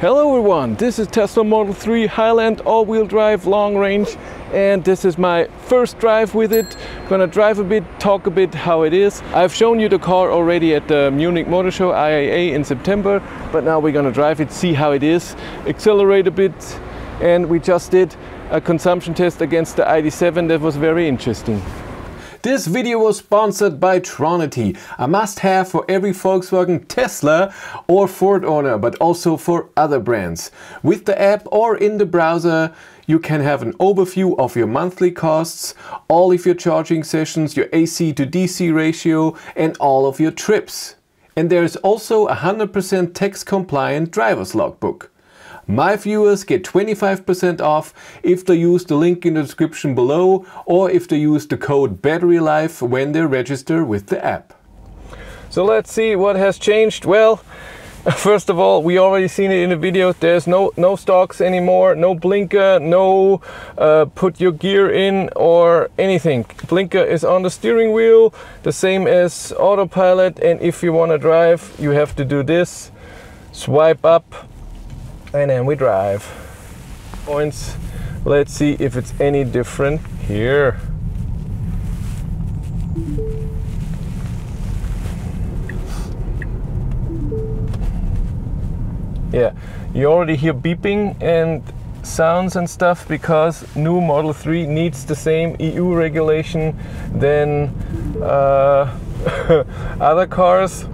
Hello everyone, this is Tesla Model 3 Highland all-wheel drive long range, and this is my first drive with it. Gonna drive a bit, talk a bit how it is. I've shown you the car already at the Munich Motor Show IAA in September, but now we're gonna drive it, see how it is, accelerate a bit, and we just did a consumption test against the ID.7 that was very interesting. This video was sponsored by Tronity, a must-have for every Volkswagen, Tesla or Ford owner, but also for other brands. With the app or in the browser, you can have an overview of your monthly costs, all of your charging sessions, your AC to DC ratio, and all of your trips. And there is also a 100% tax-compliant driver's logbook. My viewers get 25% off if they use the link in the description below, or if they use the code BATTERYLIFE when they register with the app. So let's see what has changed. Well, first of all, we already seen it in the video. There's no stalks anymore, no blinker, no put your gear in or anything. Blinker is on the steering wheel, the same as autopilot, and if you want to drive, you have to do this, swipe up, and then we drive. Points. Let's see if it's any different here. Yeah, you already hear beeping and sounds and stuff because new Model 3 needs the same EU regulation than other cars.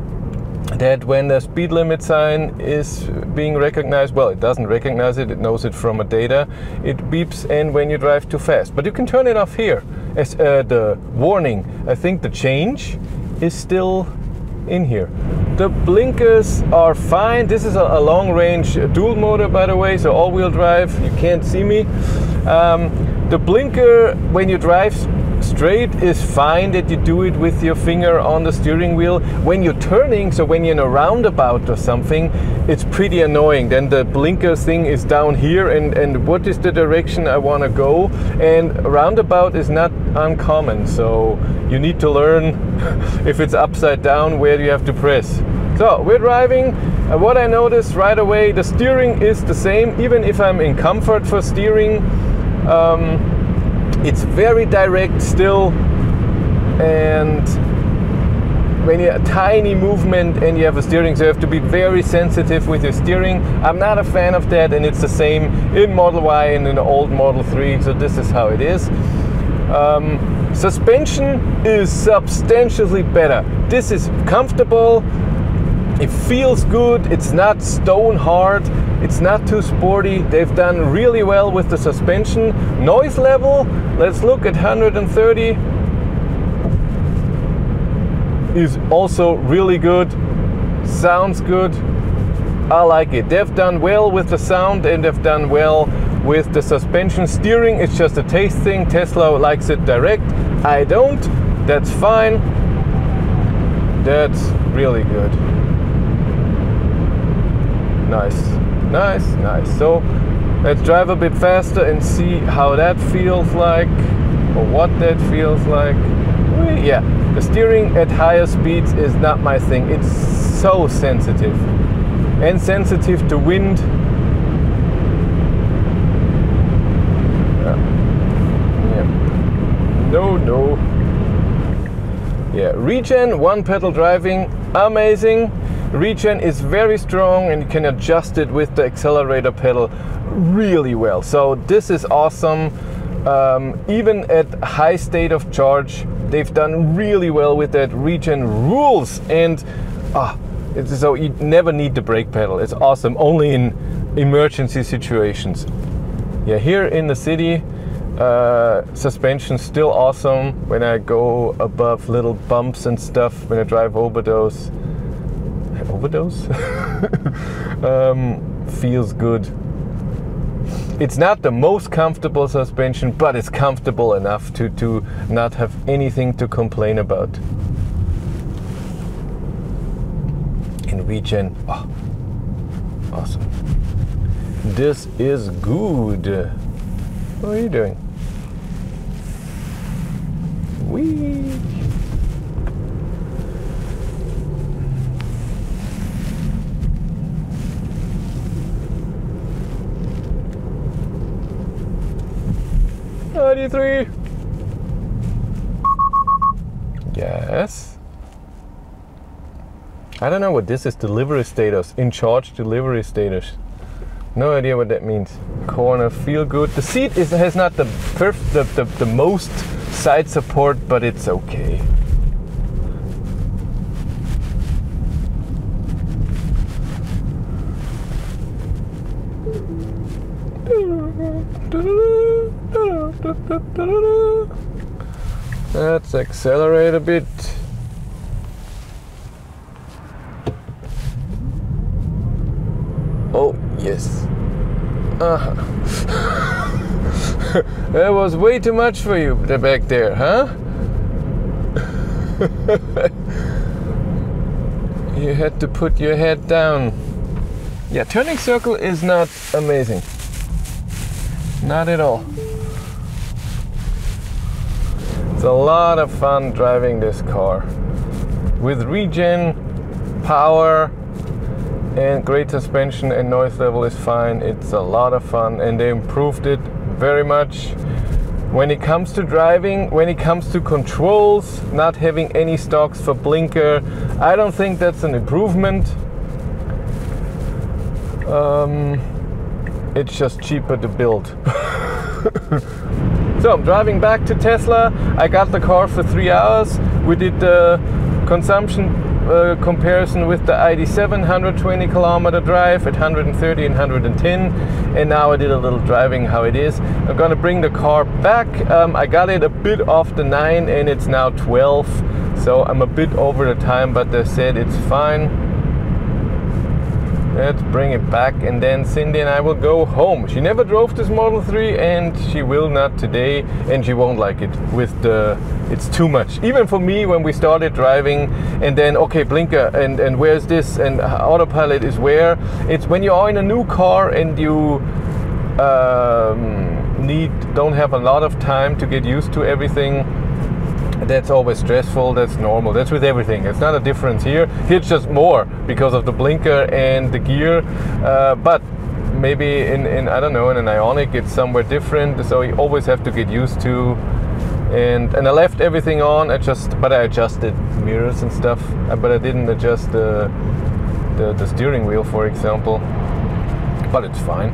That when the speed limit sign is being recognized, well, it doesn't recognize it, it knows it from a data, it beeps and when you drive too fast. But you can turn it off here as the warning. I think the change is still in here. The blinkers are fine. This is a long range dual motor, by the way, so all-wheel drive. You can't see me. The blinker when you drive straight is fine, that you do it with your finger on the steering wheel. When you're turning, so when you're in a roundabout or something, it's pretty annoying. Then the blinker thing is down here, and what is the direction I want to go? And roundabout is not uncommon, so you need to learn if it's upside down where you have to press. So we're driving. What I noticed right away, the steering is the same, even if I'm in comfort for steering. It's very direct still, and when you have a tiny movement and you have a steering, so you have to be very sensitive with your steering. I'm not a fan of that, and it's the same in Model Y and in the old Model 3, so this is how it is. Suspension is substantially better. This is comfortable. It feels good, it's not stone hard, it's not too sporty. They've done really well with the suspension. Noise level, let's look at 130. Is also really good, sounds good. I like it. They've done well with the sound and they've done well with the suspension. Steering, it's just a taste thing. Tesla likes it direct. I don't. That's fine. That's really good. Nice, nice, nice. So let's drive a bit faster and see how that feels like, or what that feels like. Yeah, the steering at higher speeds is not my thing. It's so sensitive, and sensitive to wind. No. Yeah, regen, one pedal driving, amazing. Regen is very strong and you can adjust it with the accelerator pedal really well. So this is awesome. Even at high state of charge, they've done really well with that. Regen rules, and so you never need the brake pedal. It's awesome, only in emergency situations. Yeah, here in the city, suspension still awesome when I go above little bumps and stuff, when I drive over those. Feels good. It's not the most comfortable suspension, but it's comfortable enough to not have anything to complain about. In regen, awesome. This is good. What are you doing? Whee! 93. Yes. I don't know what this is. Delivery status. In charge delivery status. No idea what that means. Corner, feel good. The seat has not the most side support, but it's okay. Let's accelerate a bit. Oh, yes. That was way too much for you back there, huh? You had to put your head down. Yeah, turning circle is not amazing. Not at all. It's a lot of fun driving this car. With regen, power, and great suspension and noise level is fine. It's a lot of fun and they improved it very much. When it comes to driving, when it comes to controls, not having any stocks for blinker, I don't think that's an improvement. It's just cheaper to build. So I'm driving back to Tesla. I got the car for 3 hours. We did the consumption comparison with the ID.7 120 kilometer drive at 130 and 110, and now I did a little driving how it is. I'm gonna bring the car back. I got it a bit off the 9 and it's now 12, so I'm a bit over the time, but they said it's fine. Let's bring it back and then Cindy and I will go home. She never drove this Model 3 and she will not today, and she won't like it with the, it's too much. Even for me when we started driving and then, okay, blinker and where's this and autopilot is where. It's when you are in a new car and you don't have a lot of time to get used to everything. That's always stressful, that's normal, that's with everything. It's not a difference here. Here it's just more because of the blinker and the gear. But maybe in I don't know, in an Ioniq it's somewhere different, so you always have to get used to. And I left everything on, but I adjusted mirrors and stuff, but I didn't adjust the steering wheel, for example. But it's fine.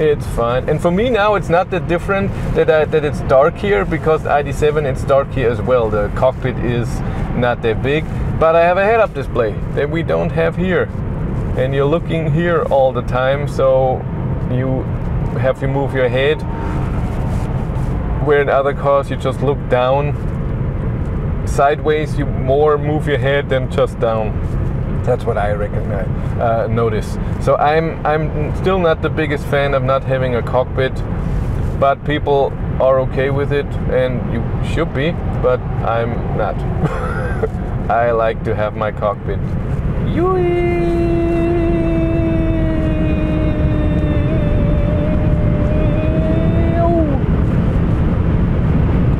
It's fine. And for me now it's not that different that it's dark here, because ID.7 it's dark here as well. The cockpit is not that big, but I have a head-up display that we don't have here. And you're looking here all the time, so you have to move your head. Where in other cars you just look down. Sideways you more move your head than just down. That's what I notice. So I'm still not the biggest fan of not having a cockpit, but people are okay with it, and you should be, but I'm not. I like to have my cockpit.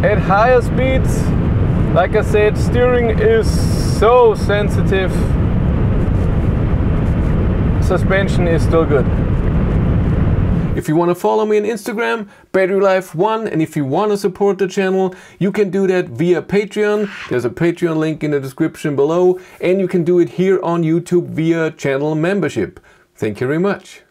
At higher speeds, like I said, steering is so sensitive. Suspension is still good. If you want to follow me on Instagram, BatteryLife1, and if you want to support the channel, you can do that via Patreon. There's a Patreon link in the description below, and you can do it here on YouTube via channel membership. Thank you very much.